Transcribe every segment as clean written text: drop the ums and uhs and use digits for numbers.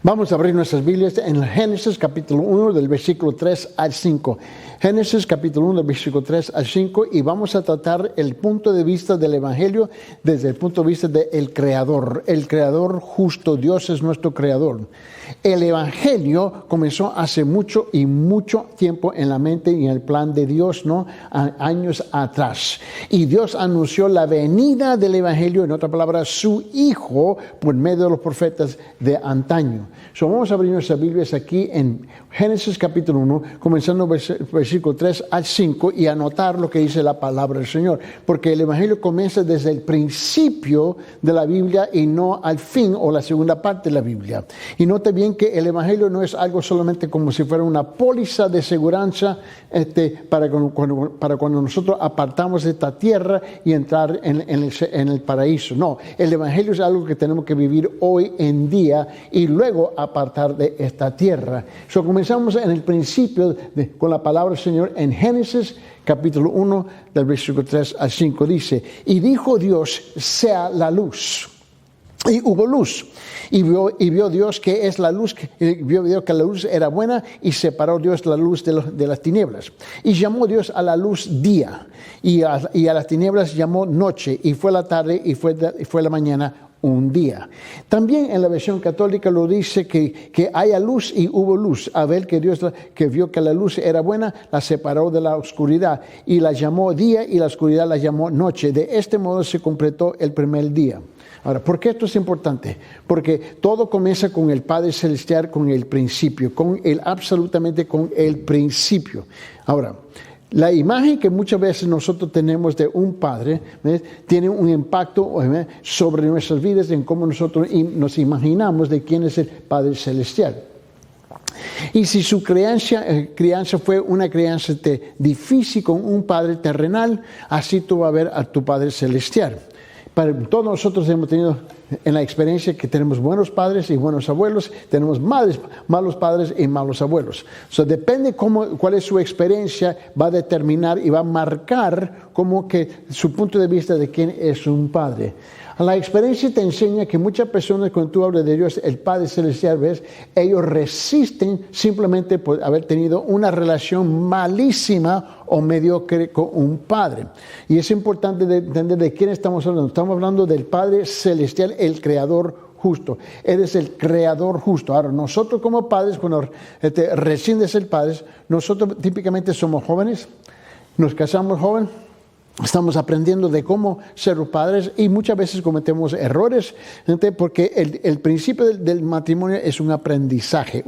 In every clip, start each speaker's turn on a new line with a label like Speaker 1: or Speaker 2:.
Speaker 1: Vamos a abrir nuestras Biblias en Génesis capítulo 1 del versículo 3 al 5. Génesis capítulo 1 del versículo 3 al 5 y vamos a tratar el punto de vista del Evangelio desde el punto de vista del Creador. El Creador justo, Dios es nuestro Creador. El Evangelio comenzó hace mucho tiempo en la mente y en el plan de Dios, ¿no? Años atrás. Y Dios anunció la venida del Evangelio, en otra palabra, su Hijo, por medio de los profetas de antaño. Vamos a abrir nuestras Biblias aquí en Génesis capítulo 1, comenzando versículo 3 al 5 y anotar lo que dice la palabra del Señor. Porque el Evangelio comienza desde el principio de la Biblia y no al fin o la segunda parte de la Biblia. Y note bien que el Evangelio no es algo solamente como si fuera una póliza de seguridad para cuando nosotros apartamos de esta tierra y entrar en el paraíso. No, el Evangelio es algo que tenemos que vivir hoy en día y luego apartar de esta tierra. Comenzamos en el principio con la palabra del Señor en Génesis capítulo 1 del versículo 3 al 5. Dice, y dijo Dios, sea la luz. Y hubo luz, y vio Dios que es la luz, vio que la luz era buena, y separó Dios la luz de las tinieblas. Y llamó Dios a la luz día, y a las tinieblas llamó noche, y fue la tarde, y fue la mañana un día. También en la versión católica lo dice que haya luz y hubo luz. A ver que Dios que vio que la luz era buena, la separó de la oscuridad, y la llamó día, y la oscuridad la llamó noche. De este modo se completó el primer día. Ahora, ¿por qué esto es importante? Porque todo comienza con el Padre Celestial, con el principio, absolutamente con el principio. Ahora, la imagen que muchas veces nosotros tenemos de un padre, ¿ves?, tiene un impacto sobre nuestras vidas en cómo nosotros nos imaginamos de quién es el Padre Celestial. Y si su crianza fue una crianza difícil con un padre terrenal, así tú vas a ver a tu Padre Celestial. Todos nosotros hemos tenido en la experiencia que tenemos buenos padres y buenos abuelos, tenemos malos padres y malos abuelos. Depende cuál es su experiencia, va a determinar y va a marcar como que su punto de vista de quién es un padre. La experiencia te enseña que muchas personas, cuando tú hablas de Dios, el Padre Celestial, ¿ves?, ellos resisten simplemente por haber tenido una relación malísima o mediocre con un padre. Y es importante entender de quién estamos hablando. Estamos hablando del Padre Celestial, el Creador justo. Él es el Creador justo. Ahora, nosotros como padres, cuando recién de ser padres, nosotros típicamente somos jóvenes, nos casamos joven, estamos aprendiendo de cómo ser padres y muchas veces cometemos errores, porque el principio del matrimonio es un aprendizaje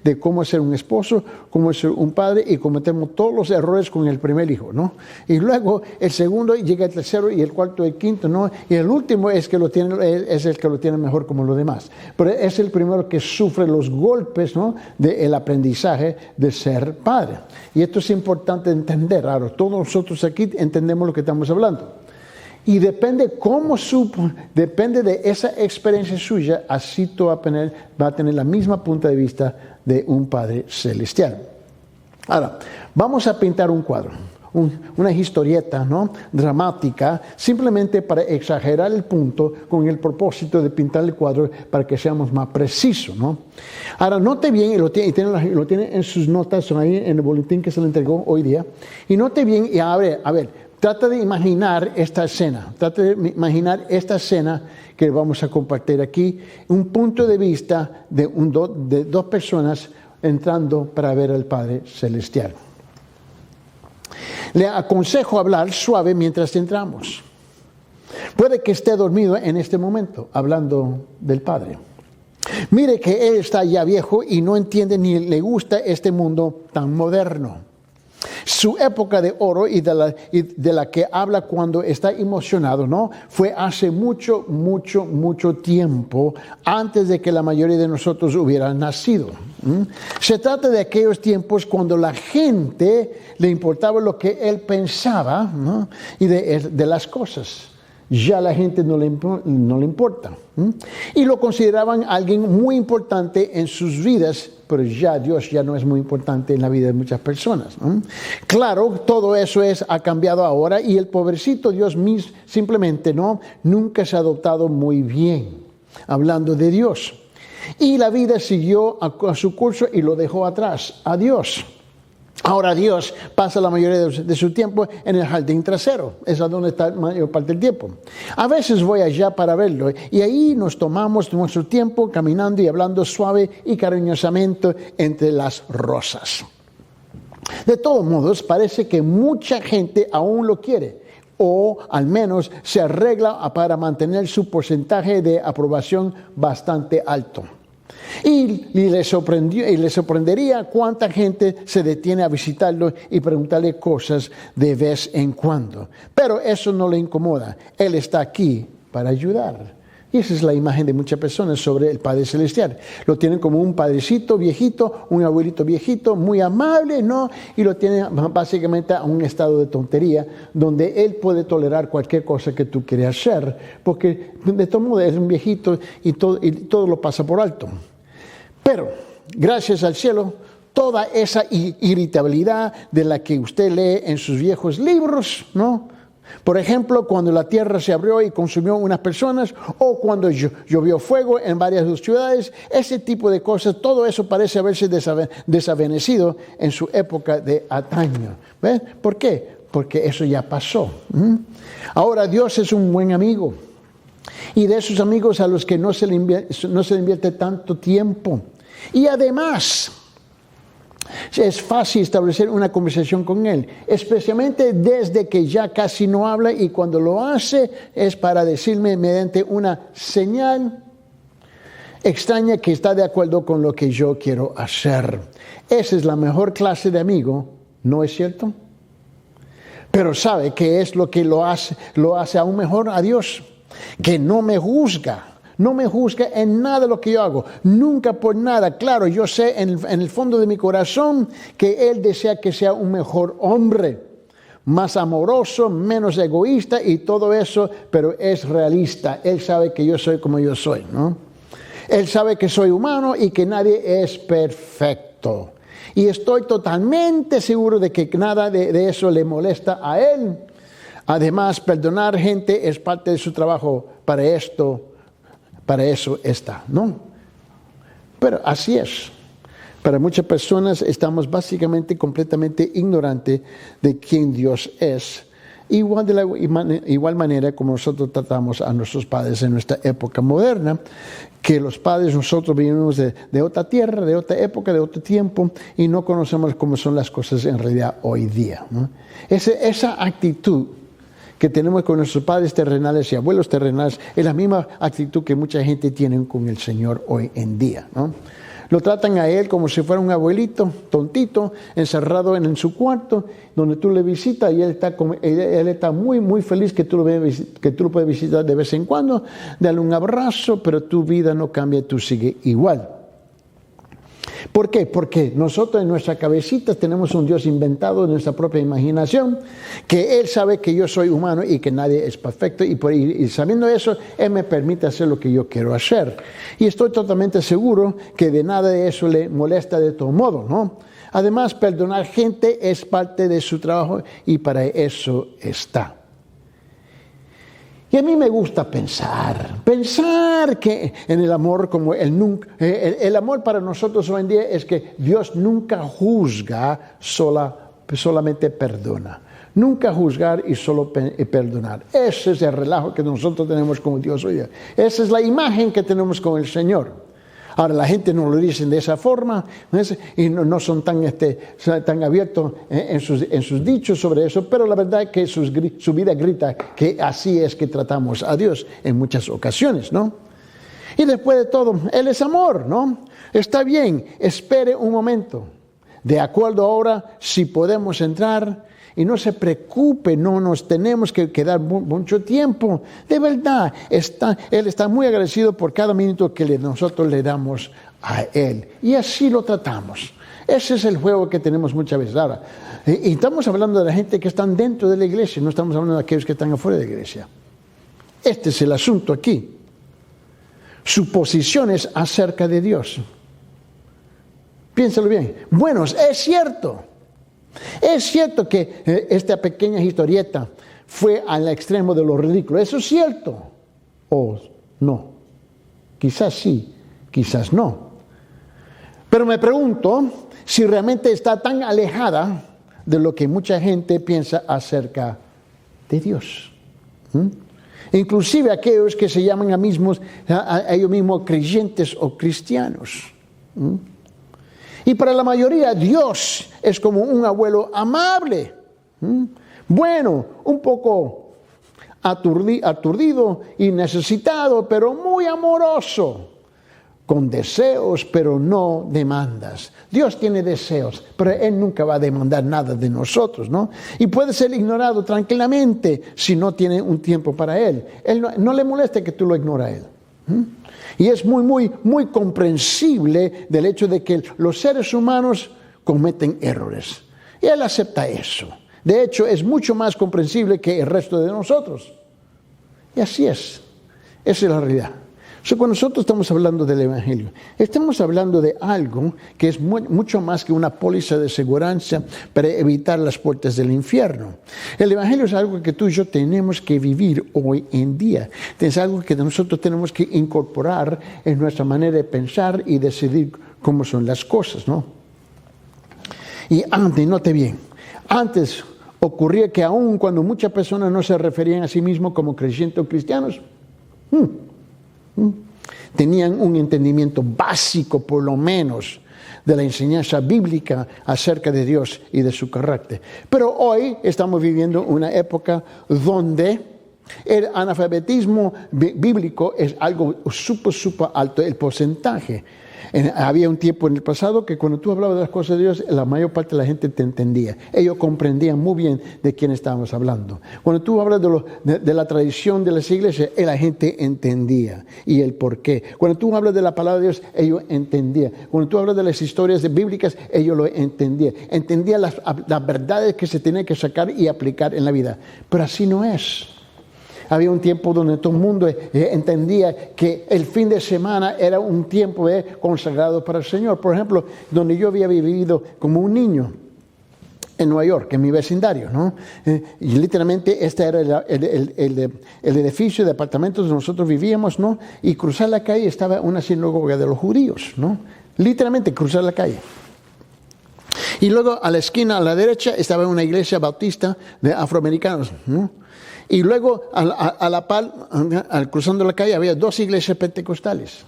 Speaker 1: de cómo ser un esposo, cómo ser un padre, y cometemos todos los errores con el primer hijo, ¿no? Y luego el segundo, llega el tercero y el cuarto y el quinto, ¿no? Y el último es el que lo tiene mejor como los demás. Pero es el primero que sufre los golpes, ¿no?, del aprendizaje de ser padre. Y esto es importante entender. Ahora, todos nosotros aquí entendemos lo que estamos hablando. Y depende de esa experiencia suya, así tú va a tener la misma punto de vista de un Padre Celestial. Ahora, vamos a pintar un cuadro, una historieta, ¿no?, dramática, simplemente para exagerar el punto, con el propósito de pintar el cuadro para que seamos más precisos, ¿no? Ahora, note bien, y lo tiene en sus notas, ahí en el boletín que se le entregó hoy día, y note bien, y a ver, trata de imaginar esta escena, que vamos a compartir aquí, un punto de vista de dos personas entrando para ver al Padre Celestial. Le aconsejo hablar suave mientras entramos. Puede que esté dormido en este momento, hablando del Padre. Mire que él está ya viejo y no entiende ni le gusta este mundo tan moderno. Su época de oro y de la que habla cuando está emocionado, ¿no?, fue hace mucho tiempo, antes de que la mayoría de nosotros hubieran nacido. Se trata de aquellos tiempos cuando la gente le importaba lo que él pensaba, ¿no?, y de las cosas. Ya la gente no le importa. Y lo consideraban alguien muy importante en sus vidas, pero ya Dios ya no es muy importante en la vida de muchas personas. Claro, todo eso ha cambiado ahora, y el pobrecito Dios simplemente nunca se ha adoptado muy bien, hablando de Dios. Y la vida siguió a su curso y lo dejó atrás, a Dios. Ahora Dios pasa la mayoría de su tiempo en el jardín trasero. Es a donde está la mayor parte del tiempo. A veces voy allá para verlo y ahí nos tomamos nuestro tiempo caminando y hablando suave y cariñosamente entre las rosas. De todos modos, parece que mucha gente aún lo quiere, o al menos se arregla para mantener su porcentaje de aprobación bastante alto. Y le sorprendería cuánta gente se detiene a visitarlo y preguntarle cosas de vez en cuando. Pero eso no le incomoda. Él está aquí para ayudar. Y esa es la imagen de muchas personas sobre el Padre Celestial. Lo tienen como un padrecito viejito, un abuelito viejito, muy amable, ¿no? Y lo tienen básicamente a un estado de tontería, donde él puede tolerar cualquier cosa que tú quieras hacer, porque de todo modo es un viejito y todo lo pasa por alto. Pero, gracias al cielo, toda esa irritabilidad de la que usted lee en sus viejos libros, ¿no? Por ejemplo, cuando la tierra se abrió y consumió unas personas, o cuando llovió fuego en varias ciudades, ese tipo de cosas, todo eso parece haberse desavanecido en su época de antaño. ¿Ves? ¿Por qué? Porque eso ya pasó. Ahora Dios es un buen amigo. Y de esos amigos a los que no se le invierte tanto tiempo. Y además, es fácil establecer una conversación con él, especialmente desde que ya casi no habla y cuando lo hace es para decirme mediante una señal extraña que está de acuerdo con lo que yo quiero hacer. Esa es la mejor clase de amigo, ¿no es cierto? Pero ¿sabe qué es lo que lo hace aún mejor a Dios? Que no me juzga. No me juzga en nada lo que yo hago, nunca por nada. Claro, yo sé en el fondo de mi corazón que Él desea que sea un mejor hombre, más amoroso, menos egoísta y todo eso, pero es realista. Él sabe que yo soy como yo soy, ¿no? Él sabe que soy humano y que nadie es perfecto. Y estoy totalmente seguro de que nada de eso le molesta a Él. Además, perdonar gente es parte de su trabajo. Para eso está, ¿no? Pero así es. Para muchas personas estamos básicamente completamente ignorantes de quién Dios es. Igual manera como nosotros tratamos a nuestros padres en nuestra época moderna, que los padres nosotros venimos de otra tierra, de otra época, de otro tiempo, y no conocemos cómo son las cosas en realidad hoy día, ¿no? Esa actitud que tenemos con nuestros padres terrenales y abuelos terrenales es la misma actitud que mucha gente tiene con el Señor hoy en día, ¿no? Lo tratan a Él como si fuera un abuelito, tontito, encerrado en su cuarto, donde tú le visitas y Él está muy, muy feliz que tú lo puedes visitar de vez en cuando, darle un abrazo, pero tu vida no cambia, tú sigues igual. ¿Por qué? Porque nosotros en nuestra cabecita tenemos un Dios inventado en nuestra propia imaginación, que Él sabe que yo soy humano y que nadie es perfecto, y sabiendo eso, Él me permite hacer lo que yo quiero hacer. Y estoy totalmente seguro que de nada de eso le molesta de todo modo, ¿no? Además, perdonar gente es parte de su trabajo y para eso está. Y a mí me gusta pensar que en el amor como el amor para nosotros hoy en día es que Dios nunca juzga, solamente perdona. Nunca juzgar y solo perdonar. Ese es el relajo que nosotros tenemos con Dios hoy día. Esa es la imagen que tenemos con el Señor. Ahora la gente no lo dice de esa forma, ¿no? Y no son tan abiertos en sus dichos sobre eso, pero la verdad es que su vida grita que así es que tratamos a Dios en muchas ocasiones, ¿no? Y después de todo, Él es amor, ¿no? Está bien, espere un momento. De acuerdo ahora, si podemos entrar. Y no se preocupe, no nos tenemos que quedar mucho tiempo. De verdad, Él está muy agradecido por cada minuto que nosotros le damos a Él. Y así lo tratamos. Ese es el juego que tenemos muchas veces. Ahora, y estamos hablando de la gente que están dentro de la iglesia, no estamos hablando de aquellos que están afuera de la iglesia. Este es el asunto aquí. Su posición es acerca de Dios. Piénsalo bien. Bueno, es cierto. Es cierto que esta pequeña historieta fue al extremo de lo ridículo. ¿Eso es cierto? ¿O no? Quizás sí, quizás no. Pero me pregunto si realmente está tan alejada de lo que mucha gente piensa acerca de Dios. Inclusive aquellos que se llaman a ellos mismos creyentes o cristianos. Y para la mayoría Dios es como un abuelo amable, bueno, un poco aturdido y necesitado, pero muy amoroso, con deseos, pero no demandas. Dios tiene deseos, pero Él nunca va a demandar nada de nosotros, ¿no? Y puede ser ignorado tranquilamente si no tiene un tiempo para Él. Él no le molesta que tú lo ignoras a Él. Y es muy comprensible del hecho de que los seres humanos cometen errores. Y Él acepta eso. De hecho, es mucho más comprensible que el resto de nosotros. Y así es. Esa es la realidad. Cuando nosotros estamos hablando del Evangelio, estamos hablando de algo que es mucho más que una póliza de seguridad para evitar las puertas del infierno. El Evangelio es algo que tú y yo tenemos que vivir hoy en día. Es algo que nosotros tenemos que incorporar en nuestra manera de pensar y decidir cómo son las cosas, ¿no? Y antes, note bien, antes ocurría que aun cuando muchas personas no se referían a sí mismos como creyentes o cristianos, tenían un entendimiento básico, por lo menos, de la enseñanza bíblica acerca de Dios y de su carácter. Pero hoy estamos viviendo una época donde el analfabetismo bíblico es algo súper alto, el porcentaje. Había un tiempo en el pasado que cuando tú hablabas de las cosas de Dios, la mayor parte de la gente te entendía. Ellos comprendían muy bien de quién estábamos hablando. Cuando tú hablas de la tradición de las iglesias, la gente entendía y el por qué. Cuando tú hablas de la palabra de Dios, ellos entendían. Cuando tú hablas de las historias bíblicas, ellos lo entendían. Entendían las verdades que se tenían que sacar y aplicar en la vida. Pero así no es. Había un tiempo donde todo el mundo entendía que el fin de semana era un tiempo consagrado para el Señor. Por ejemplo, donde yo había vivido como un niño en Nueva York, en mi vecindario, ¿no? Y literalmente este era el edificio de apartamentos donde nosotros vivíamos, ¿no? Y cruzar la calle estaba una sinagoga de los judíos, ¿no? Literalmente cruzar la calle. Y luego a la esquina, a la derecha, estaba una iglesia bautista de afroamericanos, ¿no? Y luego, a la par, cruzando la calle, había 2 iglesias pentecostales.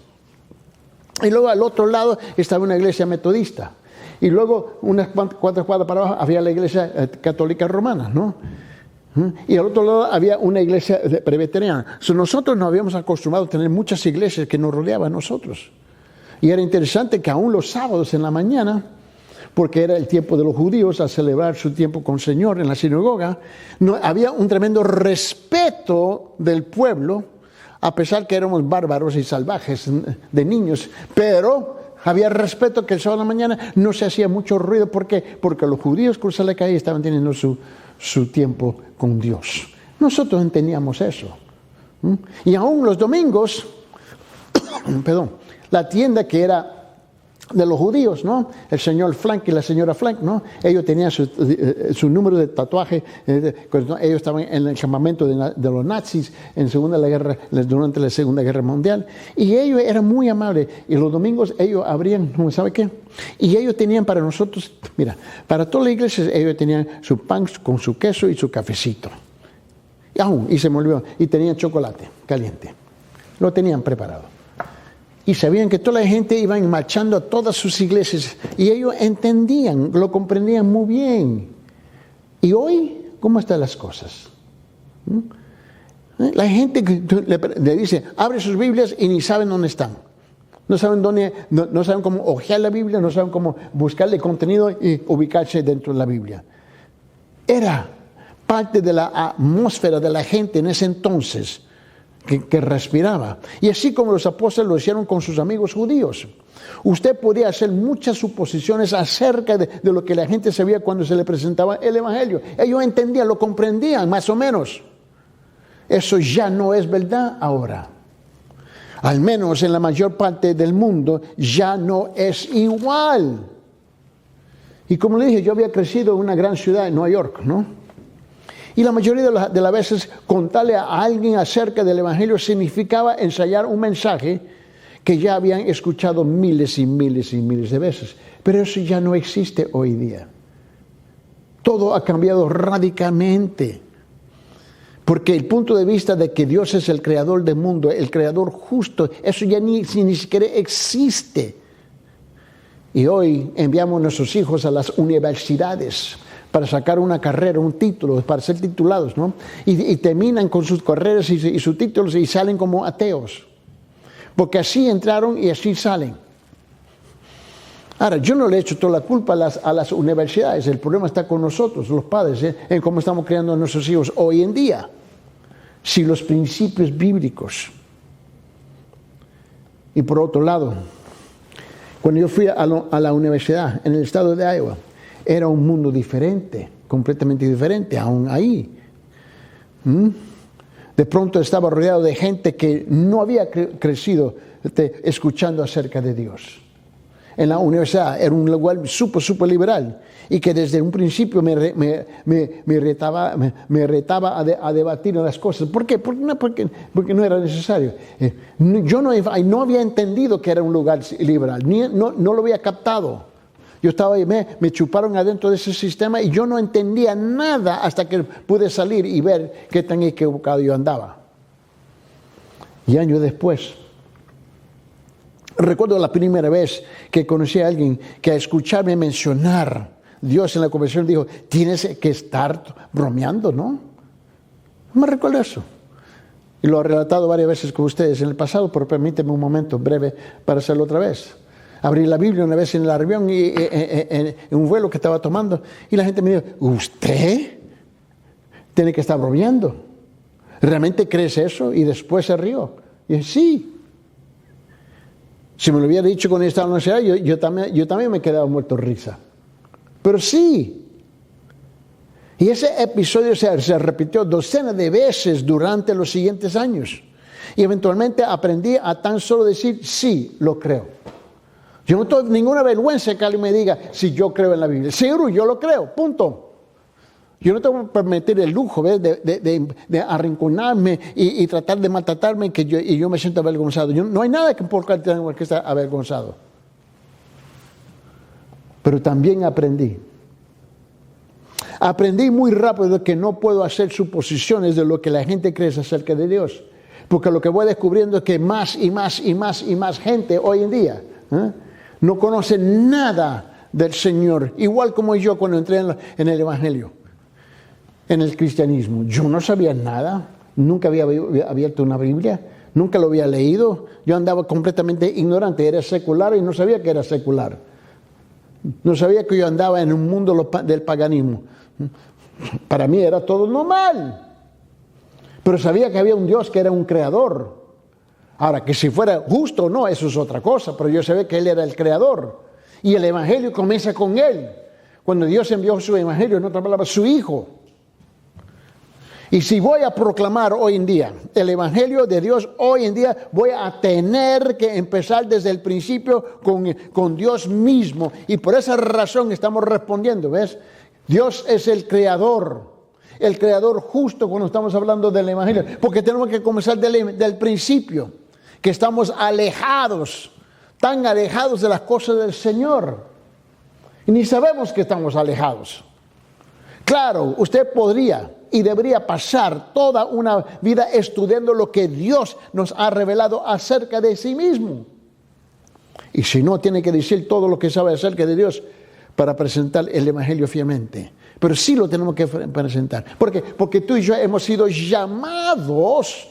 Speaker 1: Y luego al otro lado estaba una iglesia metodista. Y luego, unas 4 cuadras para abajo, había la iglesia católica romana, ¿no? Y al otro lado había una iglesia presbiteriana. Nosotros nos habíamos acostumbrado a tener muchas iglesias que nos rodeaban a nosotros. Y era interesante que aún los sábados en la mañana, porque era el tiempo de los judíos a celebrar su tiempo con el Señor en la sinagoga, había un tremendo respeto del pueblo, a pesar que éramos bárbaros y salvajes de niños, pero había respeto que el sábado de la mañana no se hacía mucho ruido. ¿Por qué? Porque los judíos cruzaban la calle y estaban teniendo su tiempo con Dios. Nosotros entendíamos eso. Y aún los domingos, la tienda que era de los judíos, ¿no? El señor Frank y la señora Frank, ¿no? Ellos tenían su número de tatuaje. Ellos estaban en el campamento de los nazis durante la Segunda Guerra Mundial. Y ellos eran muy amables. Y los domingos ellos abrían, ¿sabe qué? Y ellos tenían para nosotros, mira, para todas las iglesias ellos tenían su pan con su queso y su cafecito. Y se me olvidó. Y tenían chocolate caliente. Lo tenían preparado. Y sabían que toda la gente iba marchando a todas sus iglesias. Y ellos entendían, lo comprendían muy bien. Y hoy, ¿cómo están las cosas? La gente le dice, abre sus Biblias y ni saben dónde están. No saben no saben cómo hojear la Biblia, no saben cómo buscarle contenido y ubicarse dentro de la Biblia. Era parte de la atmósfera de la gente en ese entonces. Que respiraba. Y así como los apóstoles lo hicieron con sus amigos judíos. Usted podía hacer muchas suposiciones acerca de lo que la gente sabía cuando se le presentaba el Evangelio. Ellos entendían, lo comprendían más o menos. Eso ya no es verdad ahora. Al menos en la mayor parte del mundo ya no es igual. Y como le dije, yo había crecido en una gran ciudad, en Nueva York, ¿no? Y la mayoría de las veces contarle a alguien acerca del Evangelio significaba ensayar un mensaje que ya habían escuchado miles y miles y miles de veces. Pero eso ya no existe hoy día. Todo ha cambiado radicalmente. Porque el punto de vista de que Dios es el creador del mundo, el creador justo, eso ya ni siquiera existe. Y hoy enviamos a nuestros hijos a las universidades para sacar una carrera, un título, para ser titulados, ¿no? Y terminan con sus carreras y sus títulos y salen como ateos. Porque así entraron y así salen. Ahora, yo no le echo toda la culpa a las universidades. El problema está con nosotros, los padres, en cómo estamos criando a nuestros hijos hoy en día. Si los principios bíblicos. Y por otro lado, cuando yo fui a la universidad en el estado de Iowa, era un mundo diferente, completamente diferente, aún ahí. De pronto estaba rodeado de gente que no había crecido escuchando acerca de Dios. En la universidad era un lugar súper liberal y que desde un principio me retaba a debatir las cosas. ¿Por qué? Porque no era necesario. Yo no había entendido que era un lugar liberal, no lo había captado. Yo estaba ahí, me chuparon adentro de ese sistema y yo no entendía nada hasta que pude salir y ver qué tan equivocado yo andaba. Y años después, recuerdo la primera vez que conocí a alguien que al escucharme mencionar Dios en la conversación dijo, tienes que estar bromeando, ¿no? No me recuerdo eso. Y lo he relatado varias veces con ustedes en el pasado, pero permíteme un momento breve para hacerlo otra vez. Abrí la Biblia una vez en el avión y en un vuelo que estaba tomando y la gente me dijo, ¿usted tiene que estar bromeando? ¿Realmente crees eso? Y después se rió. Y dije, sí. Si me lo hubiera dicho cuando estaba en la universidad, yo también me quedaba muerto de risa. Pero sí. Y ese episodio se repitió docenas de veces durante los siguientes años. Y eventualmente aprendí a tan solo decir, sí, lo creo. Yo no tengo ninguna vergüenza que alguien me diga si yo creo en la Biblia. Seguro, yo lo creo, punto. Yo no tengo que permitir el lujo de arrinconarme y tratar de maltratarme y yo me siento avergonzado. No hay nada por qué tengo que estar avergonzado. Pero también aprendí. Aprendí muy rápido que no puedo hacer suposiciones de lo que la gente cree acerca de Dios. Porque lo que voy descubriendo es que más y más gente hoy en día no conoce nada del Señor. Igual como yo cuando entré en el Evangelio, en el cristianismo. Yo no sabía nada. Nunca había abierto una Biblia. Nunca lo había leído. Yo andaba completamente ignorante. Era secular y no sabía que era secular. No sabía que yo andaba en un mundo del paganismo. Para mí era todo normal. Pero sabía que había un Dios que era un creador. Ahora, que si fuera justo o no, eso es otra cosa. Pero yo sabía que Él era el creador. Y el Evangelio comienza con Él. Cuando Dios envió su Evangelio, en otras palabras, su Hijo. Y si voy a proclamar hoy en día el Evangelio de Dios, hoy en día voy a tener que empezar desde el principio con Dios mismo. Y por esa razón estamos respondiendo, ¿ves? Dios es el creador justo cuando estamos hablando del Evangelio. Porque tenemos que comenzar del principio, que estamos alejados, tan alejados de las cosas del Señor. Y ni sabemos que estamos alejados. Claro, usted podría y debería pasar toda una vida estudiando lo que Dios nos ha revelado acerca de sí mismo. Y si no, tiene que decir todo lo que sabe acerca de Dios para presentar el Evangelio fielmente. Pero sí lo tenemos que presentar. ¿Por qué? Porque tú y yo hemos sido llamados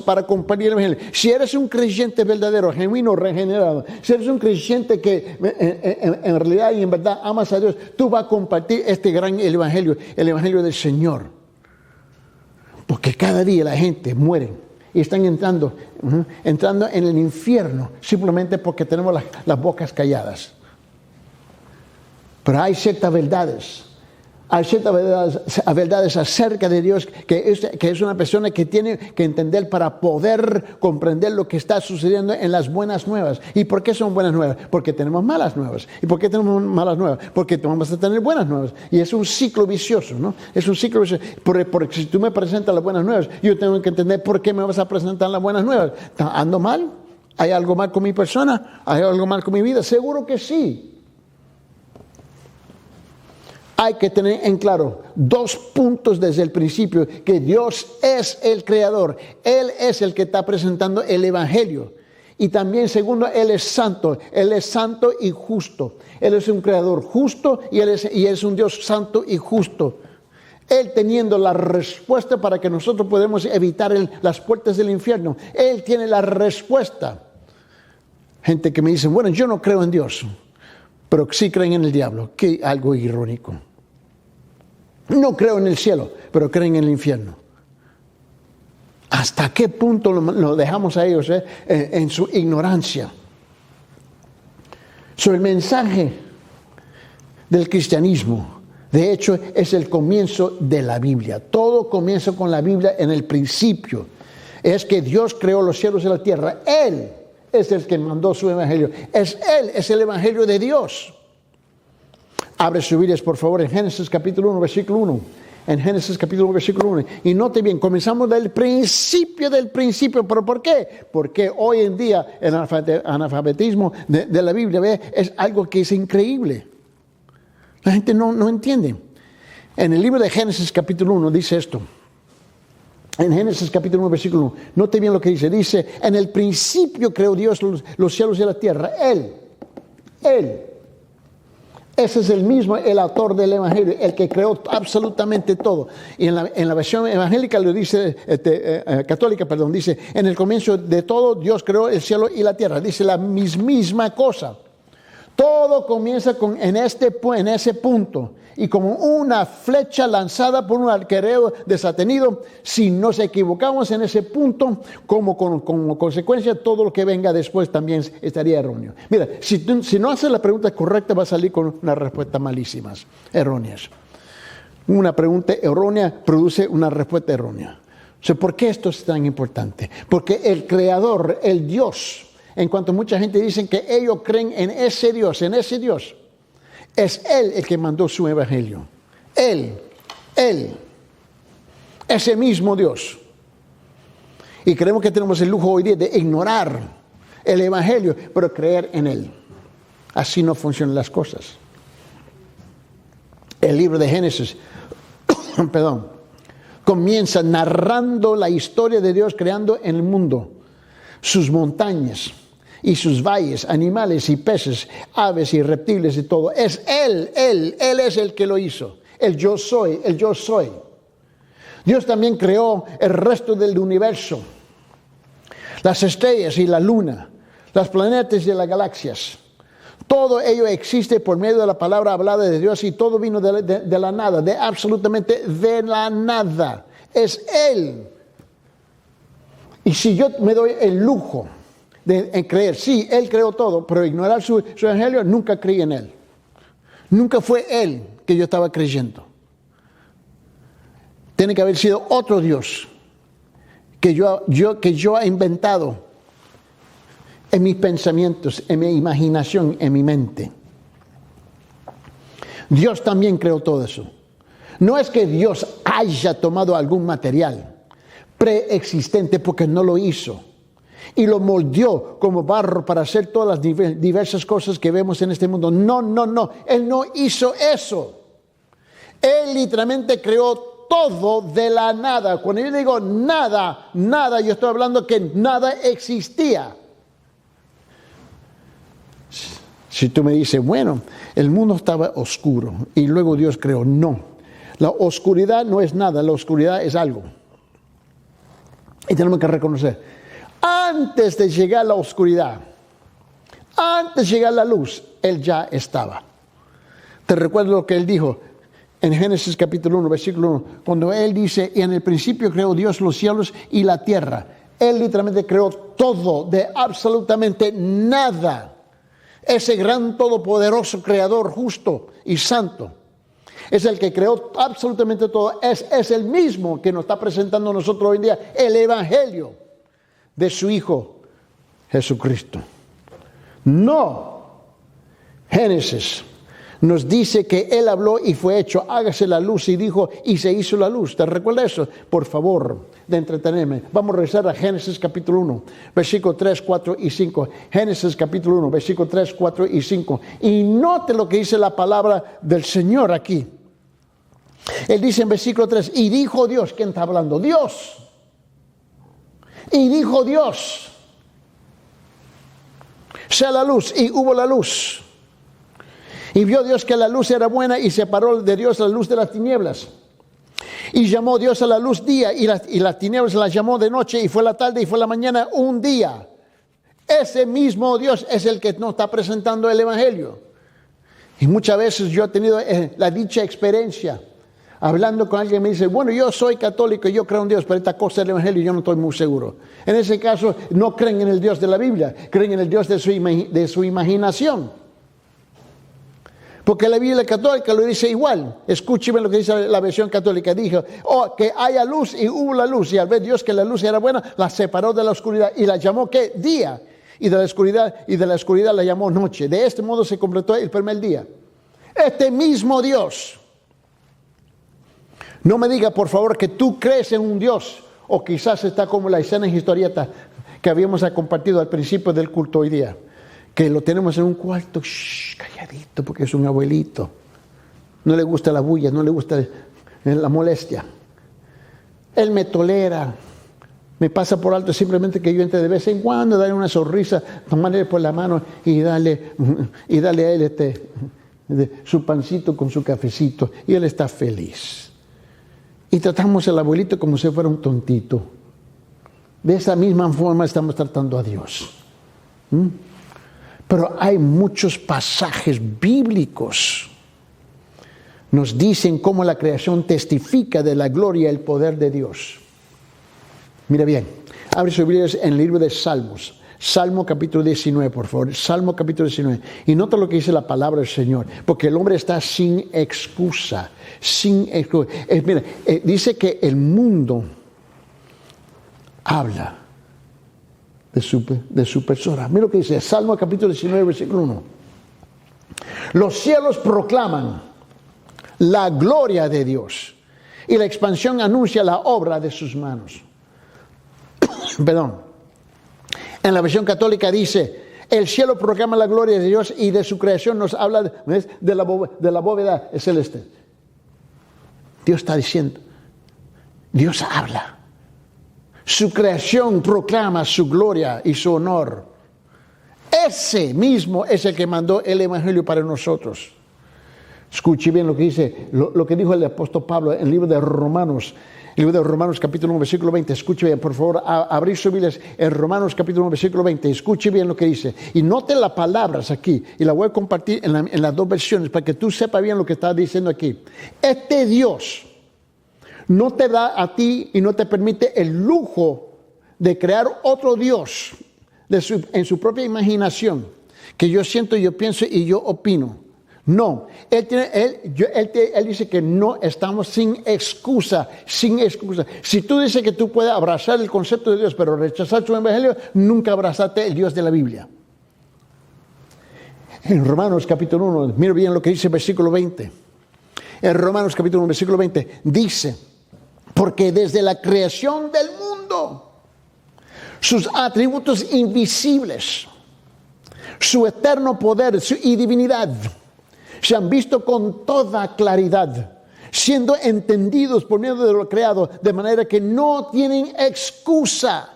Speaker 1: para compartir el Evangelio. Si eres un creyente verdadero, genuino, regenerado, si eres un creyente que en realidad y en verdad amas a Dios, tú vas a compartir este gran Evangelio, el Evangelio del Señor. Porque cada día la gente muere y están entrando en el infierno simplemente porque tenemos las bocas calladas. Pero hay ciertas verdades, Hay ciertas verdades acerca de Dios que es una persona que tiene que entender para poder comprender lo que está sucediendo en las buenas nuevas. ¿Y por qué son buenas nuevas? Porque tenemos malas nuevas. ¿Y por qué tenemos malas nuevas? Porque vamos a tener buenas nuevas. Y es un ciclo vicioso, ¿no? Es un ciclo vicioso. Porque si tú me presentas las buenas nuevas, yo tengo que entender por qué me vas a presentar las buenas nuevas. ¿Ando mal? ¿Hay algo mal con mi persona? ¿Hay algo mal con mi vida? Seguro que sí. Hay que tener en claro 2 puntos desde el principio, que Dios es el creador. Él es el que está presentando el evangelio. Y también, segundo, Él es santo y justo. Él es un creador justo y Él es un Dios santo y justo. Él teniendo la respuesta para que nosotros podamos evitar las puertas del infierno. Él tiene la respuesta. Gente que me dice, bueno, yo no creo en Dios, pero sí creen en el diablo. Que algo irónico. No creo en el cielo, pero creen en el infierno. ¿Hasta qué punto lo dejamos a ellos en su ignorancia? Sobre el mensaje del cristianismo, de hecho, es el comienzo de la Biblia. Todo comienza con la Biblia en el principio. Es que Dios creó los cielos y la tierra. Él es el que mandó su evangelio. Él es el evangelio de Dios. Abre sus Biblias, por favor, en Génesis capítulo 1, versículo 1. En Génesis capítulo 1, versículo 1. Y note bien, comenzamos del principio. ¿Pero por qué? Porque hoy en día el analfabetismo de la Biblia es algo que es increíble. La gente no entiende. En el libro de Génesis capítulo 1 dice esto. En Génesis capítulo 1, versículo 1. Note bien lo que dice. Dice, en el principio creó Dios los cielos y la tierra. Él. Ese es el mismo, el autor del evangelio, el que creó absolutamente todo. Y en la versión evangélica lo dice, católica, dice, en el comienzo de todo Dios creó el cielo y la tierra. Dice la misma cosa. Todo comienza en ese punto. Y como una flecha lanzada por un arquero desatenido, si nos equivocamos en ese punto, como consecuencia, todo lo que venga después también estaría erróneo. Mira, si no haces la pregunta correcta, vas a salir con unas respuestas malísimas, erróneas. Una pregunta errónea produce una respuesta errónea. O sea, ¿por qué esto es tan importante? Porque el Creador, el Dios, en cuanto mucha gente dice que ellos creen en ese Dios, es Él el que mandó su evangelio. Él, ese mismo Dios. Y creemos que tenemos el lujo hoy día de ignorar el evangelio, pero creer en Él. Así no funcionan las cosas. El libro de Génesis, comienza narrando la historia de Dios creando en el mundo, sus montañas y sus valles, animales y peces, aves y reptiles y todo. Es Él es el que lo hizo. El yo soy. Dios también creó el resto del universo, las estrellas y la luna, los planetas y las galaxias. Todo ello existe por medio de la palabra hablada de Dios y todo vino de la nada, absolutamente de la nada. Es Él. Y si yo me doy el lujo de creer, sí, Él creó todo, pero ignorar su evangelio, nunca creí en Él. Nunca fue Él que yo estaba creyendo. Tiene que haber sido otro Dios que yo he inventado en mis pensamientos, en mi imaginación, en mi mente. Dios también creó todo eso. No es que Dios haya tomado algún material preexistente, porque no lo hizo y lo moldeó como barro para hacer todas las diversas cosas que vemos en este mundo. No. Él no hizo eso. Él literalmente creó todo de la nada. Cuando yo digo nada, yo estoy hablando que nada existía. Si tú me dices, bueno, el mundo estaba oscuro y luego Dios creó. No, la oscuridad no es nada, la oscuridad es algo. Y tenemos que reconocer, antes de llegar la oscuridad, antes de llegar la luz, Él ya estaba. Te recuerdo lo que Él dijo en Génesis capítulo 1, versículo 1, cuando Él dice, y en el principio creó Dios los cielos y la tierra. Él literalmente creó todo de absolutamente nada. Ese gran todopoderoso creador justo y santo. Es el que creó absolutamente todo. Es el mismo que nos está presentando a nosotros hoy en día el Evangelio de su Hijo Jesucristo. No. Génesis nos dice que Él habló y fue hecho, hágase la luz, y dijo, y se hizo la luz. ¿Te recuerda eso? Por favor, de entretenerme. Vamos a regresar a Génesis capítulo 1, versículo 3, 4 y 5. Génesis capítulo 1, versículo 3, 4 y 5. Y note lo que dice la palabra del Señor aquí. Él dice en versículo 3, y dijo Dios, ¿quién está hablando? Dios. Y dijo Dios, sea la luz, y hubo la luz. Y vio Dios que la luz era buena, y separó de Dios la luz de las tinieblas. Y llamó Dios a la luz día, y las tinieblas las llamó de noche, y fue la tarde y fue la mañana un día. Ese mismo Dios es el que nos está presentando el Evangelio. Y muchas veces yo he tenido la dicha experiencia, hablando con alguien, me dice, bueno, yo soy católico, yo creo en Dios, pero esta cosa del Evangelio yo no estoy muy seguro. En ese caso, no creen en el Dios de la Biblia, creen en el Dios de su imaginación. Porque la Biblia católica lo dice igual. Escúcheme lo que dice la versión católica. Dijo, que haya luz, y hubo la luz. Y al ver Dios que la luz era buena, la separó de la oscuridad y la llamó, ¿qué? Día. Y de la oscuridad la llamó noche. De este modo se completó el primer día. Este mismo Dios. No me diga, por favor, que tú crees en un Dios. O quizás está como la escena en historieta que habíamos compartido al principio del culto hoy día. Que lo tenemos en un cuarto, calladito, porque es un abuelito. No le gusta la bulla, no le gusta la molestia. Él me tolera, me pasa por alto simplemente que yo entre de vez en cuando, darle una sonrisa, tomarle por la mano y darle a él su pancito con su cafecito. Y él está feliz. Y tratamos al abuelito como si fuera un tontito. De esa misma forma estamos tratando a Dios. Pero hay muchos pasajes bíblicos. Nos dicen cómo la creación testifica de la gloria y el poder de Dios. Mira bien, abre sus Biblias en el libro de Salmos. Salmo capítulo 19, por favor. Salmo capítulo 19. Y nota lo que dice la palabra del Señor. Porque el hombre está sin excusa. Sin excusa. Mira, dice que el mundo habla de su persona. Mira lo que dice Salmo capítulo 19, versículo 1. Los cielos proclaman la gloria de Dios, y la expansión anuncia la obra de sus manos. Perdón. En la versión católica dice, el cielo proclama la gloria de Dios, y de su creación nos habla de la bóveda celeste. Dios está diciendo, Dios habla. Su creación proclama su gloria y su honor. Ese mismo es el que mandó el Evangelio para nosotros. Escuche bien lo que dice, lo que dijo el apóstol Pablo en el libro de Romanos. El libro de Romanos capítulo 1, versículo 20. Escuche bien, por favor, abrir sus Biblias en Romanos capítulo 1, versículo 20. Escuche bien lo que dice. Y note las palabras aquí. Y la voy a compartir en las dos versiones para que tú sepas bien lo que está diciendo aquí. Este Dios no te da a ti y no te permite el lujo de crear otro Dios en su propia imaginación, que yo siento, yo pienso y yo opino. No, él dice que no estamos sin excusa, sin excusa. Si tú dices que tú puedes abrazar el concepto de Dios, pero rechazar su evangelio, nunca abrazaste el Dios de la Biblia. En Romanos capítulo 1, mira bien lo que dice el versículo 20. En Romanos capítulo 1, versículo 20, dice, porque desde la creación del mundo, sus atributos invisibles, su eterno poder y divinidad, se han visto con toda claridad, siendo entendidos por medio de lo creado, de manera que no tienen excusa.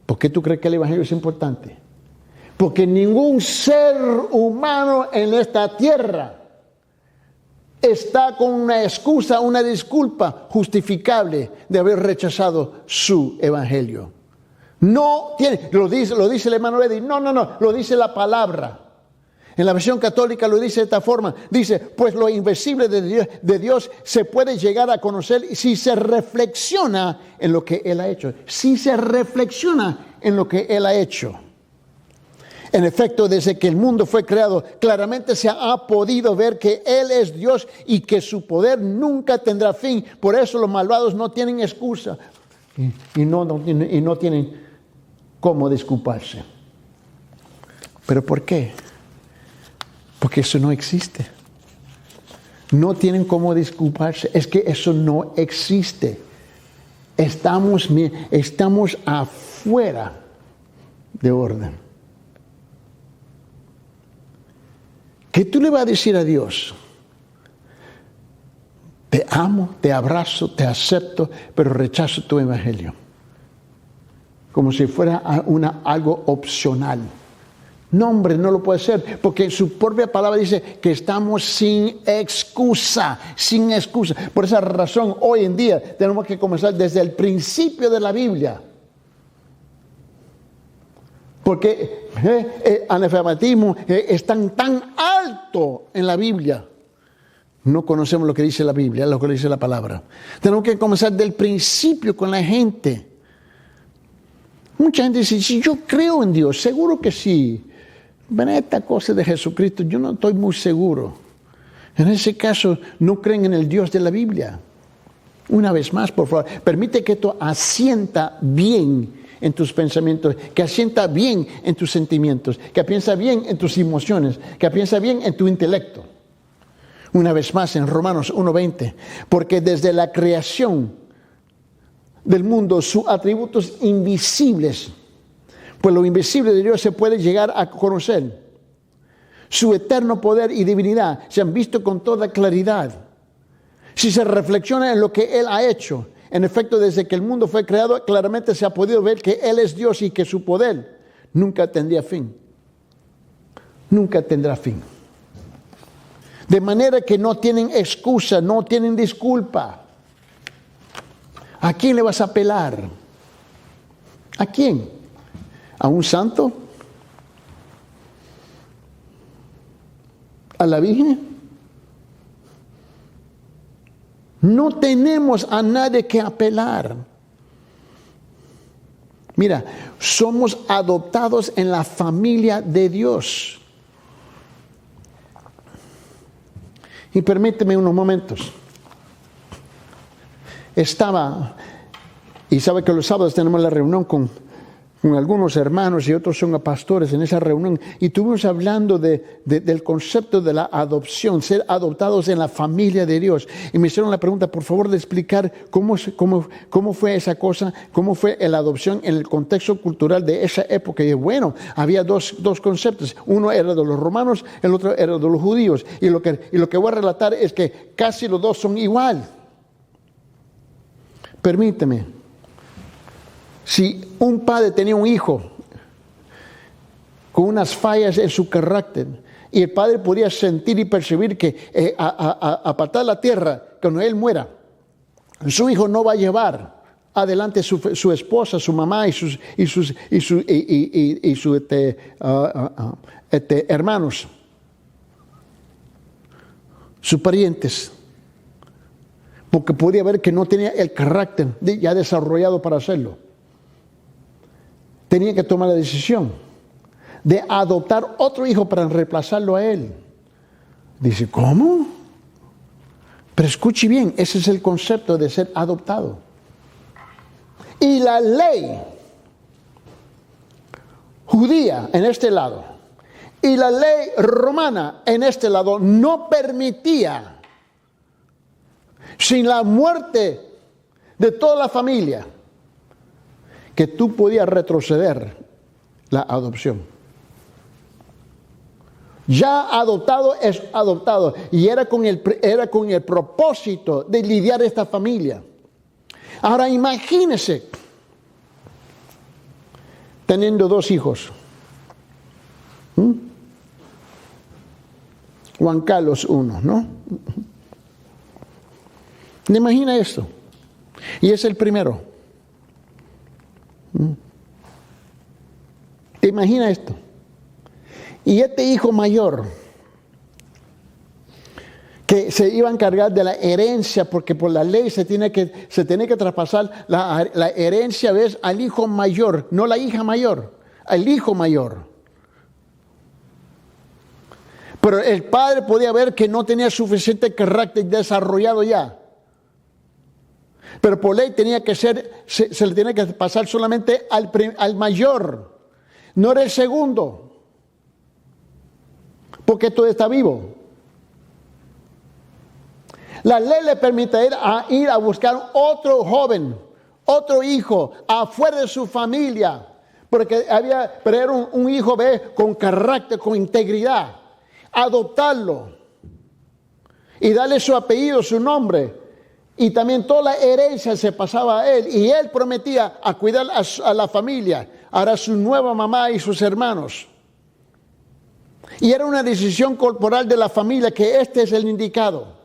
Speaker 1: ¿Por qué tú crees que el Evangelio es importante? Porque ningún ser humano en esta tierra está con una excusa, una disculpa justificable de haber rechazado su Evangelio. No tiene, lo dice el hermano Eddy, no, lo dice la palabra. En la versión católica lo dice de esta forma, dice, pues lo invisible de Dios se puede llegar a conocer si se reflexiona en lo que Él ha hecho. Si se reflexiona en lo que Él ha hecho. En efecto, desde que el mundo fue creado, claramente se ha podido ver que Él es Dios y que su poder nunca tendrá fin. Por eso los malvados no tienen excusa y no tienen cómo disculparse. ¿Pero por qué? Porque eso no existe. No tienen cómo disculparse. Es que eso no existe. Estamos afuera de orden. ¿Qué tú le vas a decir a Dios? Te amo, te abrazo, te acepto, pero rechazo tu evangelio. Como si fuera algo opcional. No, hombre, no lo puede ser, porque su propia palabra dice que estamos sin excusa, sin excusa. Por esa razón, hoy en día tenemos que comenzar desde el principio de la Biblia. Porque el analfabetismo es tan alto en la Biblia. No conocemos lo que dice la Biblia, lo que dice la palabra. Tenemos que comenzar del principio con la gente. Mucha gente dice, si yo creo en Dios, seguro que sí. Pero esta cosa de Jesucristo, yo no estoy muy seguro. En ese caso, no creen en el Dios de la Biblia. Una vez más, por favor, permite que esto asienta bien en tus pensamientos, que asienta bien en tus sentimientos, que piensa bien en tus emociones, que piensa bien en tu intelecto. Una vez más en Romanos 1:20, porque desde la creación del mundo sus atributos invisibles, pues lo invisible de Dios se puede llegar a conocer. Su eterno poder y divinidad se han visto con toda claridad. Si se reflexiona en lo que Él ha hecho, en efecto, desde que el mundo fue creado, claramente se ha podido ver que Él es Dios y que su poder nunca tendría fin. Nunca tendrá fin. De manera que no tienen excusa, no tienen disculpa. ¿A quién le vas a apelar? ¿A quién? ¿A un santo? ¿A la Virgen? No tenemos a nadie que apelar. Mira, somos adoptados en la familia de Dios. Y permíteme unos momentos. Y sabe que los sábados tenemos la reunión con algunos hermanos y otros son pastores en esa reunión, y estuvimos hablando del concepto de la adopción, ser adoptados en la familia de Dios. Y me hicieron la pregunta, por favor, de explicar cómo fue esa cosa, cómo fue la adopción en el contexto cultural de esa época. Y bueno, había dos conceptos. Uno era de los romanos, el otro era de los judíos. Y lo que voy a relatar es que casi los dos son igual. Permíteme. Si un padre tenía un hijo con unas fallas en su carácter y el padre podía sentir y percibir que apartar la tierra cuando él muera, su hijo no va a llevar adelante su esposa, su mamá y sus hermanos, sus parientes, porque podía ver que no tenía el carácter ya desarrollado para hacerlo. Tenía que tomar la decisión de adoptar otro hijo para reemplazarlo a él. Dice, ¿cómo? Pero escuche bien, ese es el concepto de ser adoptado. Y la ley judía en este lado y la ley romana en este lado no permitía, sin la muerte de toda la familia, que tú podías retroceder la adopción. Ya adoptado es adoptado. Y era con el propósito de lidiar esta familia. Ahora imagínese teniendo dos hijos. Juan Carlos I, ¿no? Imagina esto. Y es el primero. Imagina esto. Y este hijo mayor, que se iba a encargar de la herencia, porque por la ley se tiene que traspasar la herencia, ¿ves? Al hijo mayor, no la hija mayor, al hijo mayor. Pero el padre podía ver que no tenía suficiente carácter desarrollado ya. Pero por ley tenía que ser, se le tenía que pasar solamente al mayor. No era el segundo. Porque todavía está vivo. La ley le permitía ir a buscar otro joven, otro hijo, afuera de su familia. Pero era un hijo con carácter, con integridad. Adoptarlo y darle su apellido, su nombre, y también toda la herencia se pasaba a él, y él prometía a cuidar a la familia, a su nueva mamá y sus hermanos. Y era una decisión corporal de la familia que este es el indicado,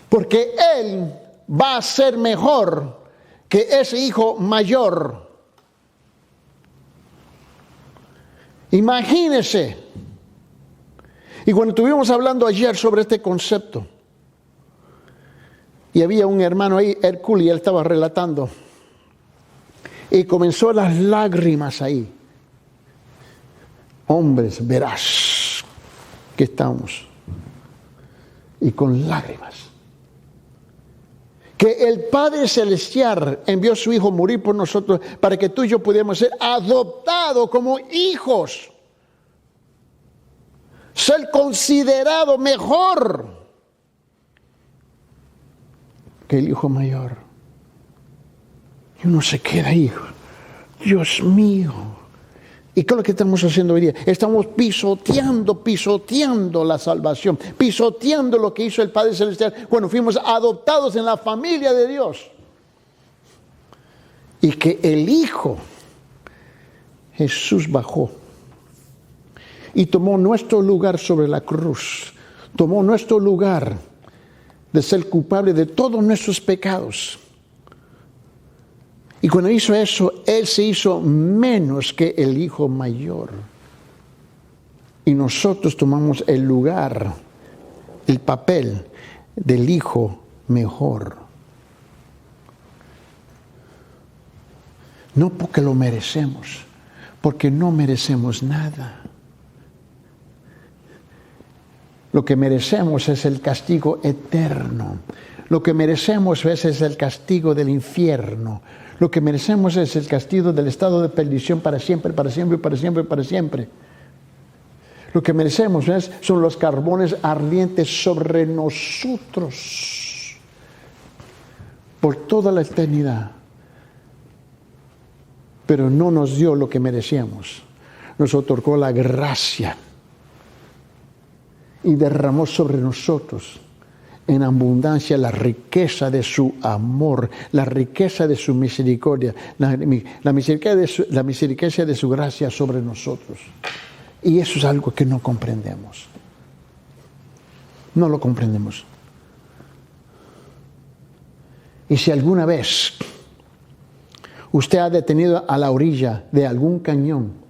Speaker 1: porque él va a ser mejor que ese hijo mayor. Imagínese. Y cuando estuvimos hablando ayer sobre este concepto, y había un hermano ahí, Hércules, y él estaba relatando, y comenzó las lágrimas ahí. Hombres, verás que estamos, y con lágrimas. Que el Padre Celestial envió a su Hijo a morir por nosotros para que tú y yo pudiéramos ser adoptados como hijos. Ser considerado mejor que el hijo mayor. Y uno se queda ahí. Dios mío. ¿Y qué es lo que estamos haciendo hoy día? Estamos pisoteando la salvación, pisoteando lo que hizo el Padre Celestial cuando fuimos adoptados en la familia de Dios. Y que el Hijo, Jesús, bajó y tomó nuestro lugar sobre la cruz, tomó nuestro lugar de ser culpable de todos nuestros pecados. Y cuando hizo eso, Él se hizo menos que el hijo mayor. Y nosotros tomamos el lugar, el papel del hijo mejor. No porque lo merecemos, porque no merecemos nada. Lo que merecemos es el castigo eterno. Lo que merecemos es el castigo del infierno. Lo que merecemos es el castigo del estado de perdición para siempre, para siempre, para siempre, para siempre. Lo que merecemos son los carbones ardientes sobre nosotros por toda la eternidad. Pero no nos dio lo que merecíamos. Nos otorgó la gracia y derramó sobre nosotros en abundancia la riqueza de su amor, la riqueza de su misericordia, la misericordia de su gracia sobre nosotros. Y eso es algo que no comprendemos. No lo comprendemos. Y si alguna vez usted ha detenido a la orilla de algún cañón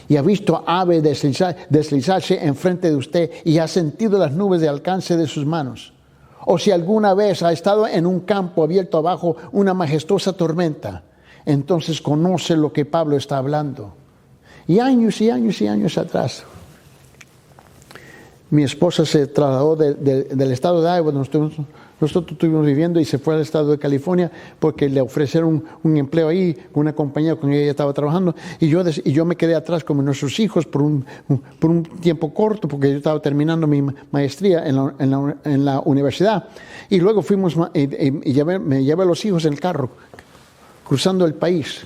Speaker 1: y ha visto aves deslizarse enfrente de usted y ha sentido las nubes de alcance de sus manos, o si alguna vez ha estado en un campo abierto abajo una majestuosa tormenta, entonces conoce lo que Pablo está hablando. Y años y años y años atrás, mi esposa se trasladó del estado de Iowa, nosotros estuvimos viviendo, y se fue al estado de California porque le ofrecieron un empleo ahí con una compañía con ella estaba trabajando, y yo me quedé atrás con nuestros hijos por un tiempo corto, porque yo estaba terminando mi maestría en la universidad, y luego fuimos y me llevé a los hijos en el carro cruzando el país,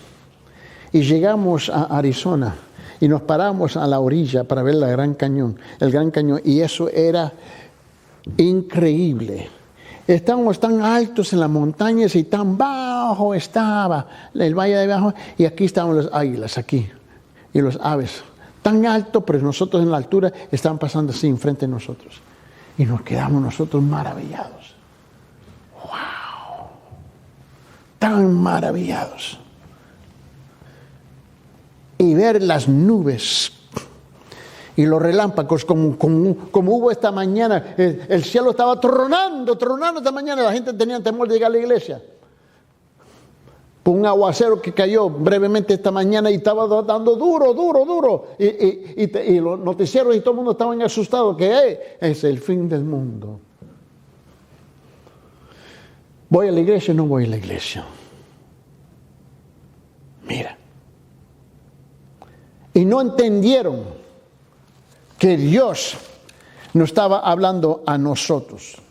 Speaker 1: y llegamos a Arizona y nos paramos a la orilla para ver el Gran Cañón, y eso era increíble. Estábamos tan altos en las montañas y tan bajo estaba el valle de abajo, y aquí estaban las águilas, aquí, y los aves, tan alto, pero nosotros en la altura estaban pasando así enfrente de nosotros, y nos quedamos nosotros maravillados. ¡Wow! Tan maravillados. Y ver las nubes y los relámpagos como hubo esta mañana. El cielo estaba tronando esta mañana. La gente tenía temor de llegar a la iglesia por un aguacero que cayó brevemente esta mañana y estaba dando duro. Y los noticieros y todo el mundo estaban asustados que es el fin del mundo. ¿Voy a la iglesia o no voy a la iglesia? Mira. Y no entendieron que Dios nos estaba hablando a nosotros.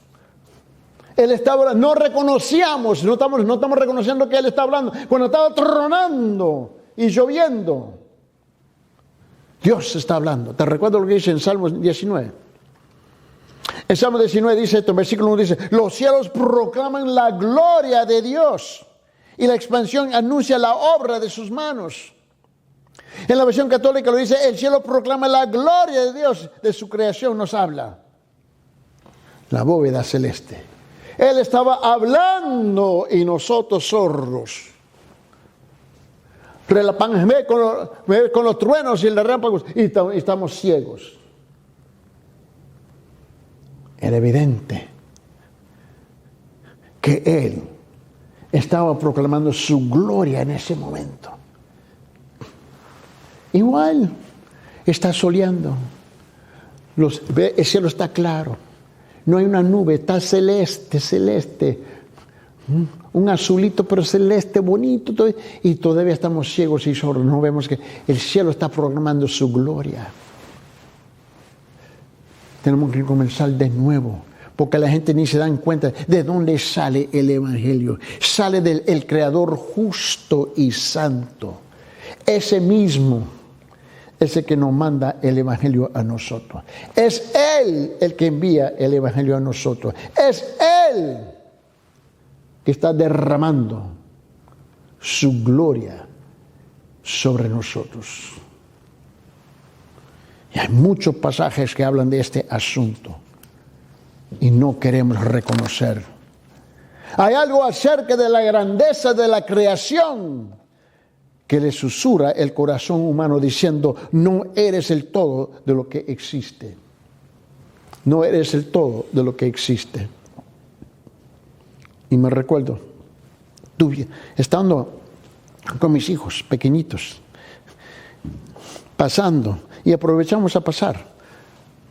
Speaker 1: Él estaba, no reconocíamos, no estamos reconociendo que Él está hablando. Cuando estaba tronando y lloviendo, Dios está hablando. ¿Te recuerdo lo que dice en Salmos 19? En Salmos 19 dice esto, en versículo 1 dice: los cielos proclaman la gloria de Dios y la expansión anuncia la obra de sus manos. En la versión católica lo dice: el cielo proclama la gloria de Dios, de su creación nos habla. La bóveda celeste. Él estaba hablando y nosotros sordos. Con los truenos y los relámpagos y estamos ciegos. Era evidente que Él estaba proclamando su gloria en ese momento. Igual está soleando. El cielo está claro. No hay una nube, está celeste. Un azulito, pero celeste, bonito. Y todavía estamos ciegos y sordos. No vemos que el cielo está proclamando su gloria. Tenemos que comenzar de nuevo. Porque la gente ni se dan cuenta de dónde sale el Evangelio. Sale del Creador justo y santo. Ese mismo es el que nos manda el Evangelio a nosotros. Es Él el que envía el Evangelio a nosotros. Es Él que está derramando su gloria sobre nosotros. Y hay muchos pasajes que hablan de este asunto y no queremos reconocer. Hay algo acerca de la grandeza de la creación que le susurra el corazón humano diciendo: no eres el todo de lo que existe. No eres el todo de lo que existe. Y me recuerdo, estando con mis hijos pequeñitos, pasando, y aprovechamos a pasar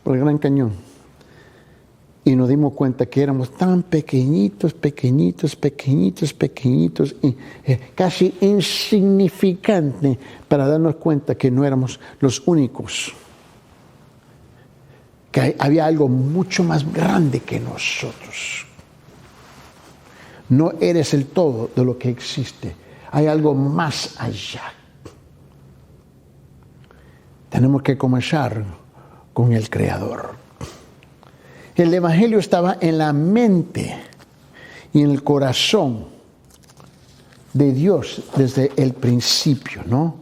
Speaker 1: por el Gran Cañón. Y nos dimos cuenta que éramos tan pequeñitos, y casi insignificantes para darnos cuenta que no éramos los únicos. Que había algo mucho más grande que nosotros. No eres el todo de lo que existe. Hay algo más allá. Tenemos que comenzar con el Creador. El Evangelio estaba en la mente y en el corazón de Dios desde el principio, ¿no?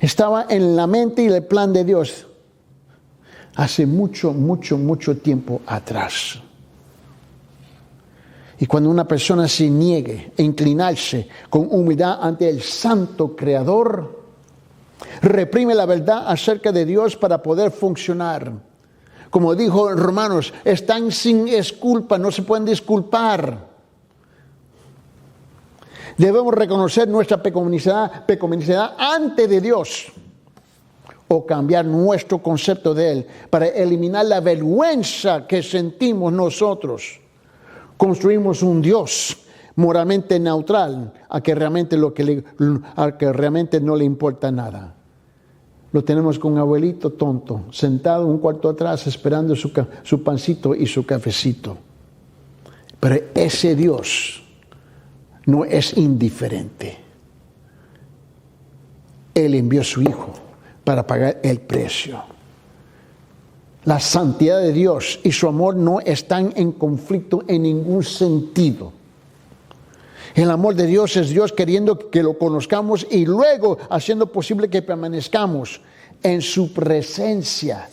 Speaker 1: Estaba en la mente y el plan de Dios hace mucho tiempo atrás. Y cuando una persona se niegue a inclinarse con humildad ante el santo Creador, reprime la verdad acerca de Dios para poder funcionar. Como dijo en Romanos, están sin disculpa, no se pueden disculpar. Debemos reconocer nuestra pecaminosidad ante de Dios o cambiar nuestro concepto de Él para eliminar la vergüenza que sentimos nosotros. Construimos un Dios moralmente neutral a que realmente no le importa nada. Lo tenemos con un abuelito tonto, sentado un cuarto atrás esperando su pancito y su cafecito. Pero ese Dios no es indiferente. Él envió a su Hijo para pagar el precio. La santidad de Dios y su amor no están en conflicto en ningún sentido. El amor de Dios es Dios queriendo que lo conozcamos y luego haciendo posible que permanezcamos en su presencia.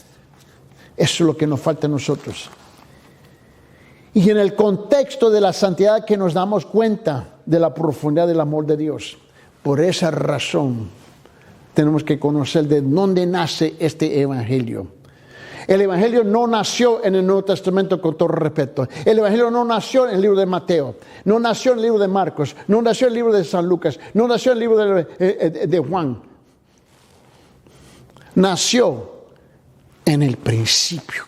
Speaker 1: Eso es lo que nos falta a nosotros. Y en el contexto de la santidad que nos damos cuenta de la profundidad del amor de Dios. Por esa razón tenemos que conocer de dónde nace este evangelio. El Evangelio no nació en el Nuevo Testamento, con todo respeto. El Evangelio no nació en el libro de Mateo, no nació en el libro de Marcos, no nació en el libro de San Lucas, no nació en el libro de Juan. Nació en el principio.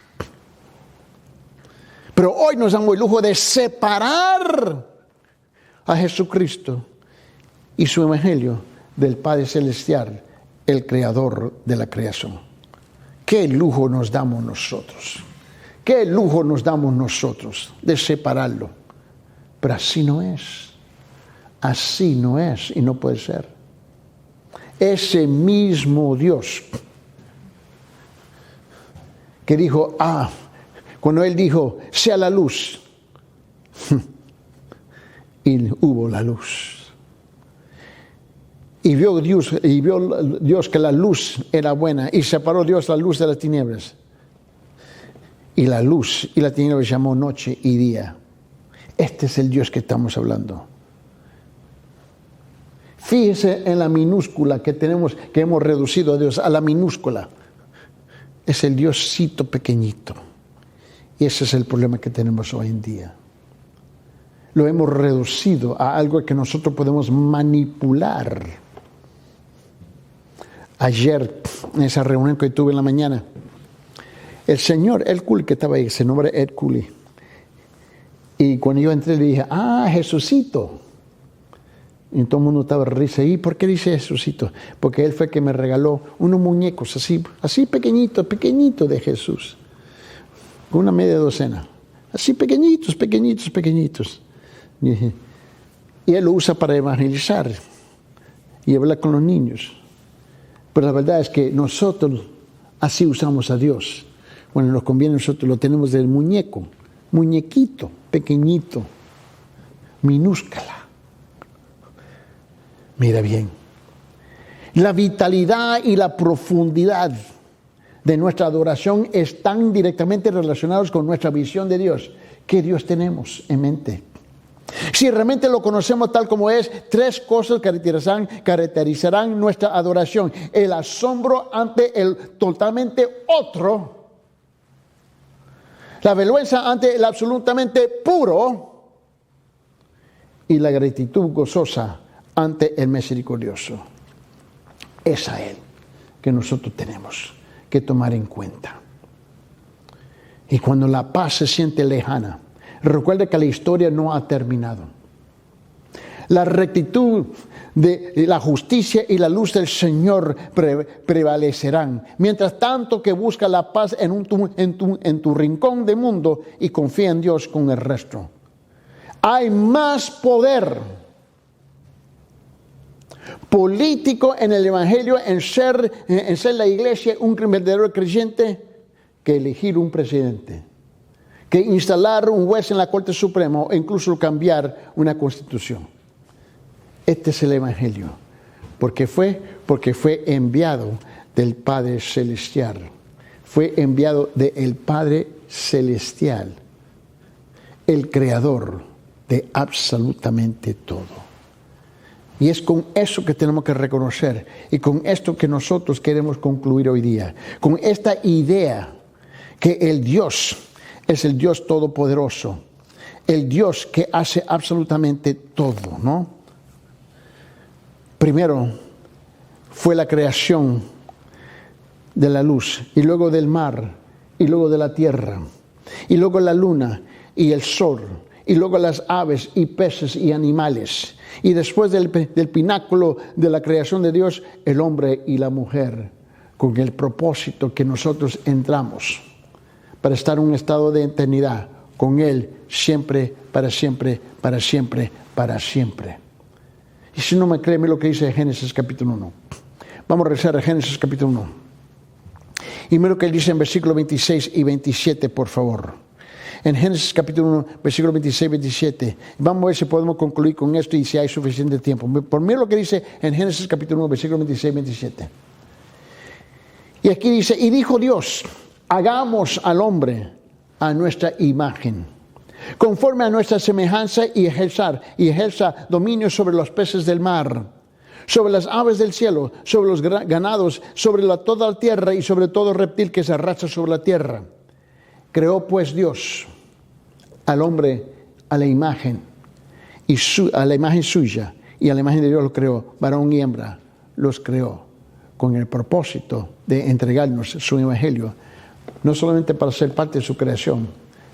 Speaker 1: Pero hoy nos damos el lujo de separar a Jesucristo y su Evangelio del Padre Celestial, el Creador de la creación. ¿Qué lujo nos damos nosotros? ¿Qué lujo nos damos nosotros de separarlo? Pero así no es. Así no es y no puede ser. Ese mismo Dios que dijo, cuando Él dijo, sea la luz, y hubo la luz. Y vio Dios que la luz era buena, y separó Dios la luz de las tinieblas. Y la luz y la tiniebla llamó noche y día. Este es el Dios que estamos hablando. Fíjese en la minúscula que hemos reducido a Dios, a la minúscula. Es el Dioscito pequeñito. Y ese es el problema que tenemos hoy en día. Lo hemos reducido a algo que nosotros podemos manipular. Ayer, en esa reunión que tuve en la mañana, el señor Ed Cooley, que estaba ahí, se nombra Ed Cooley. Y cuando yo entré le dije, Jesucito. Y todo el mundo estaba risa. ¿Y por qué dice Jesucito? Porque él fue el que me regaló unos muñecos así pequeñitos de Jesús. Una media docena. Así pequeñitos. Y él lo usa para evangelizar y hablar con los niños. Pero la verdad es que nosotros así usamos a Dios. Bueno, nos conviene, nosotros lo tenemos del muñequito, pequeñito, minúscula. Mira bien, la vitalidad y la profundidad de nuestra adoración están directamente relacionados con nuestra visión de Dios. ¿Qué Dios tenemos en mente? Si realmente lo conocemos tal como es, tres cosas caracterizarán nuestra adoración. El asombro ante el totalmente otro, la vergüenza ante el absolutamente puro y la gratitud gozosa ante el misericordioso. Es a Él que nosotros tenemos que tomar en cuenta. Y cuando la paz se siente lejana, recuerde que la historia no ha terminado. La rectitud de la justicia y la luz del Señor prevalecerán. Mientras tanto que busca la paz en tu rincón de mundo y confía en Dios con el resto. Hay más poder político en el Evangelio en ser la iglesia un verdadero creyente que elegir un presidente, que instalar un juez en la Corte Suprema o incluso cambiar una constitución. Este es el Evangelio. Porque fue enviado del Padre Celestial. Fue enviado del Padre Celestial, el Creador de absolutamente todo. Y es con eso que tenemos que reconocer y con esto que nosotros queremos concluir hoy día. Con esta idea que el Dios es el Dios todopoderoso, el Dios que hace absolutamente todo, ¿no? Primero fue la creación de la luz, y luego del mar, y luego de la tierra, y luego la luna y el sol, y luego las aves y peces y animales. Y después del pináculo de la creación de Dios, el hombre y la mujer, con el propósito que nosotros entramos para estar en un estado de eternidad con Él siempre, para siempre, para siempre, para siempre. Y si no me cree, lo que dice Génesis capítulo 1. Vamos a rezar a Génesis capítulo 1. Y mira lo que él dice en versículos 26 y 27, por favor. En Génesis capítulo 1, versículos 26 y 27. Vamos a ver si podemos concluir con esto y si hay suficiente tiempo. Por mí lo que dice en Génesis capítulo 1, versículos 26 y 27. Y aquí dice, y dijo Dios, hagamos al hombre a nuestra imagen, conforme a nuestra semejanza, y ejerza dominio sobre los peces del mar, sobre las aves del cielo, sobre los ganados, sobre toda la tierra y sobre todo reptil que se arrastra sobre la tierra. Creó pues Dios al hombre a la imagen, a la imagen suya, y a la imagen de Dios lo creó, varón y hembra los creó, con el propósito de entregarnos su evangelio, no solamente para ser parte de su creación,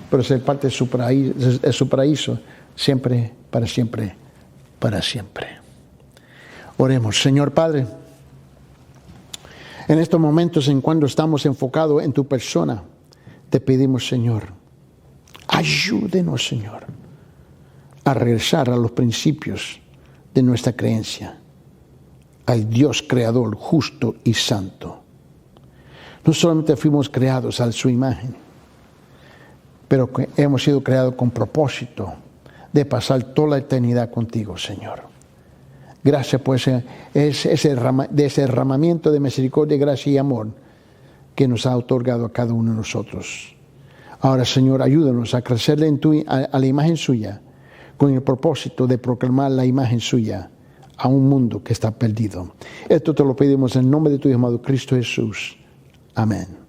Speaker 1: pero ser parte de su paraíso, siempre, para siempre, para siempre. Oremos. Señor Padre, en estos momentos en cuando estamos enfocados en tu persona, te pedimos, Señor, ayúdenos, Señor, a regresar a los principios de nuestra creencia, al Dios creador, justo y santo. No solamente fuimos creados a su imagen, pero que hemos sido creados con propósito de pasar toda la eternidad contigo, Señor. Gracias por ese derramamiento de misericordia, gracia y amor que nos ha otorgado a cada uno de nosotros. Ahora, Señor, ayúdanos a crecer a la imagen suya, con el propósito de proclamar la imagen suya a un mundo que está perdido. Esto te lo pedimos en nombre de tu Hijo amado Cristo Jesús. Amén.